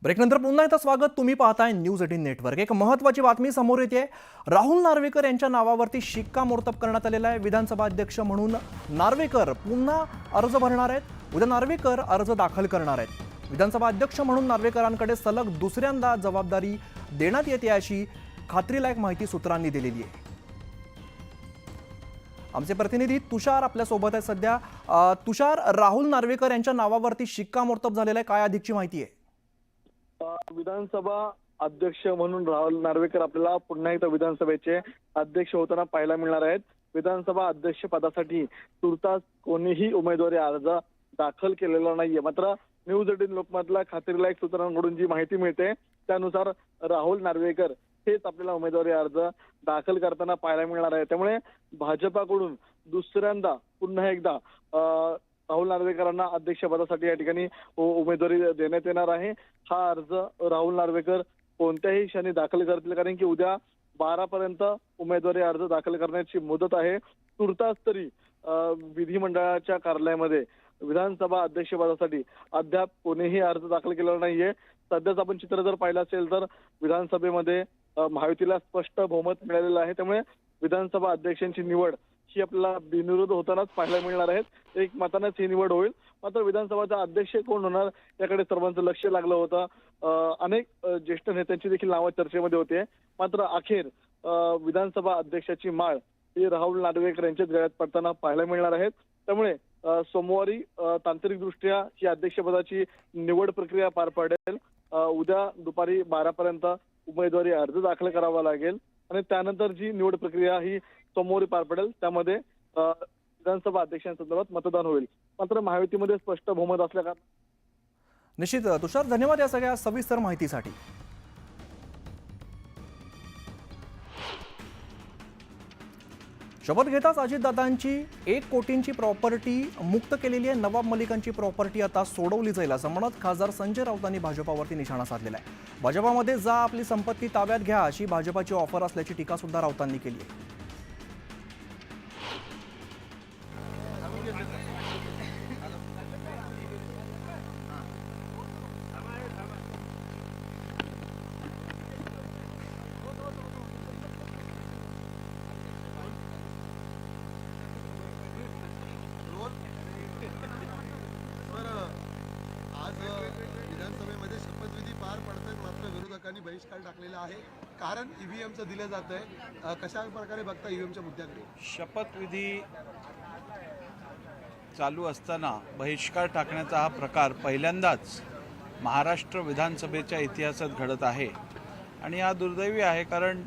ब्रेकनंतर पुन्हा एकदा स्वागत. तुम्ही पाहताय न्यूज 18 नेटवर्क. एक महत्त्वाची बातमी समोर येते. राहुल नार्वेकर यांच्या नावावरती शिक्कामोर्तब करण्यात आलेला आहे. विधानसभा अध्यक्ष म्हणून नार्वेकर पुन्हा अर्ज भरणार आहेत. उद्या नार्वेकर अर्ज दाखल करणार आहेत. विधानसभा अध्यक्ष म्हणून नार्वेकरांकडे सलग दुसऱ्यांदा जबाबदारी देण्यात येते अशी खात्रीलायक माहिती सूत्रांनी दिलेली आहे. आमचे प्रतिनिधी तुषार आपल्या सोबत आहे सध्या. तुषार, राहुल नार्वेकर यांच्या नावावरती शिक्कामोर्तब झालेला आहे, काय अधिकची माहिती आहे? विधानसभा अध्यक्ष म्हणून राहुल नार्वेकर आपल्याला पुन्हा एकदा विधानसभेचे अध्यक्ष होताना पाहायला मिळणार आहेत. विधानसभा अध्यक्ष पदासाठी तुर्तास कोणीही उमेदवारी अर्ज दाखल केलेला नाहीये. मात्र न्यूज 18 लोकमतला खात्रीलायक सूत्रांकडून जी माहिती मिळते त्यानुसार राहुल नार्वेकर हेच आपल्याला उमेदवारी अर्ज दाखल करताना पाहायला मिळणार आहे. त्यामुळे भाजपाकडून दुसऱ्यांदा पुन्हा एकदा राहुल नार्वेकरांना अध्यक्षपदासाठी या ठिकाणी उमेदवारी देण्यात येणार आहे. हा अर्ज राहुल नार्वेकर कोणत्याही क्षणी दाखल करतील, कारण की उद्या 12 पर्यंत उमेदवारी अर्ज दाखल करण्याची मुदत आहे. तुर्तास तरी विधिमंडळाच्या कार्यालयामध्ये विधानसभा अध्यक्षपदासाठी अद्याप कोणीही अर्ज दाखल केलेला नाहीये. सध्याच आपण चित्र जर पाहिलं असेल तर विधानसभेमध्ये महायुतीला स्पष्ट बहुमत मिळालेलं आहे. त्यामुळे विधानसभा अध्यक्षांची निवड ही आपल्याला बिनविरोध होतानाच पाहायला मिळणार आहेत. एक मतानेच ही निवड होईल. मात्र विधानसभाचा अध्यक्ष कोण होणार याकडे सर्वांचं लक्ष लागलं होतं. अनेक ज्येष्ठ नेत्यांची देखील नावं चर्चेमध्ये होते. मात्र अखेर विधानसभा अध्यक्षाची माळ ही राहुल नार्वेकर यांच्याच गळ्यात पडताना पाहायला मिळणार आहेत. त्यामुळे सोमवारी तांत्रिकदृष्ट्या ही अध्यक्षपदाची निवड प्रक्रिया पार पडेल. उद्या दुपारी 12 पर्यंत उमेदवारी अर्ज दाखल करावा लागेल आणि त्यानंतर जी निवड प्रक्रिया ही सोमवारी पार पडेल. त्यामध्ये विधानसभा अध्यक्षांसंदर्भात मतदान होईल. मात्र महायुतीमध्ये स्पष्ट बहुमत असल्याकारणाने निश्चित. तुषार, धन्यवाद या सगळ्या सविस्तर माहितीसाठी. शपथ घेताच अजितदादांची 1 कोटींची प्रॉपर्टी मुक्त केलेली आहे. नवाब मलिकांची प्रॉपर्टी आता सोडवली जाईल असं म्हणत खासदार संजय राऊतांनी भाजपावरती निशाणा साधलेला आहे. भाजपामध्ये जा, आपली संपत्ती ताब्यात घ्या अशी भाजपाची ऑफर असल्याची टीका सुद्धा राऊतांनी केली आहे. आज विधानसभेमध्ये शपथविधी पार पडतोय, मात्र विरोधकांनी बहिष्कार टाकलेला आहे. कारण ईव्हीएमचं दिलं जात आहे. कशा प्रकारे बघता ईव्हीएमच्या मुद्द्याकडे? शपथविधी चालू असताना बहिष्कार टाकण्याचा हा प्रकार पहिल्यांदाच महाराष्ट्र विधानसभेच्या इतिहासात घडत आहे आणि हा दुर्दैवी आहे. कारण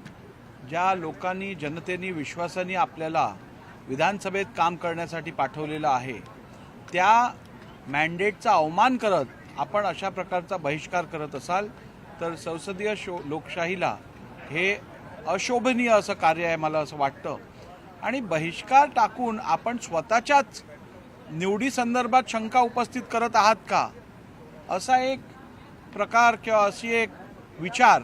ज्या लोकांनी, जनतेने विश्वासाने आपल्याला विधानसभेत काम करण्यासाठी पाठवलेलं आहे त्या मॅन्डेटचा अवमान करत आपण अशा प्रकारचा बहिष्कार करत असाल तर संसदीय लोकशाहीला हे अशोभनीय असं कार्य आहे, मला असं वाटतं. आणि बहिष्कार टाकून आपण स्वतःच्याच निवडीसंदर्भात शंका उपस्थित करत आहात का, असा एक प्रकार किंवा अशी एक विचार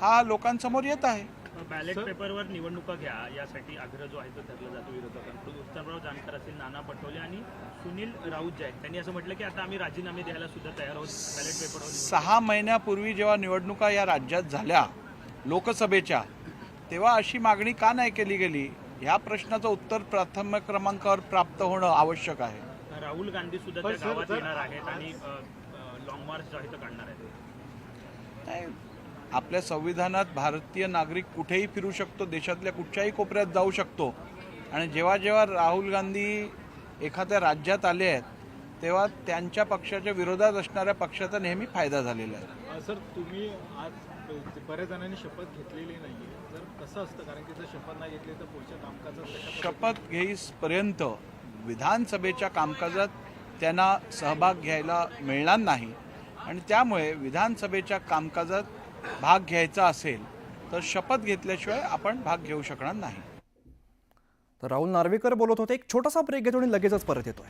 हा लोकांसमोर येत आहे. बॅलेट पेपरवर निवडणुका घ्या यासाठी आग्रह जो आहे तो धरला जातो विरोधकांकडून. उत्तमराव जानकर असतील, नाना पटोले आणि सुनील राऊत जे आहेत त्यांनी असं म्हटलं की आता आम्ही राजीनामे द्यायला सुद्धा तयार आहोत बॅलेट पेपरवर. 6 महिन्यापूर्वी जेव्हा निवडणुका या राज्यात झाल्या लोकसभेच्या, तेव्हा अशी मागणी का नाही केली गेली या प्रश्नाचं उत्तर प्राथमिक क्रमांकावर प्राप्त होणं आवश्यक आहे. राहुल गांधी सुद्धा त्या गावात येणार आहेत आणि लॉंग मार्च जो आहे तो काढणार आहेत. आपल्या संविधानात भारतीय नागरिक कुठेही फिरू शकतो, देशातल्या कुठच्याही कोपऱ्यात जाऊ शकतो. आणि जेव्हा जेव्हा राहुल गांधी एखाद्या राज्यात आले आहेत तेव्हा त्यांच्या पक्षाच्या विरोधात असणाऱ्या पक्षाचा नेहमी फायदा झालेला आहे. सर, तुम्ही आज बऱ्याच जणांनी शपथ घेतलेली नाहीये, जर कसं असतं, कारण की जर शपथ नाही घेतली तर पुढच्या कामकाजात शपथ घेईपर्यंत विधानसभेच्या कामकाजात त्यांना सहभाग घ्यायला मिळणार नाही आणि त्यामुळे विधानसभेच्या कामकाजात भाग घ्यायचा असेल तर शपथ घेतल्याशिवाय आपण भाग घेऊ शकणार नाही. तर राहुल नार्वेकर बोलत होते. एक छोटासा ब्रेक घेतो आणि लगेचच परत येतोय.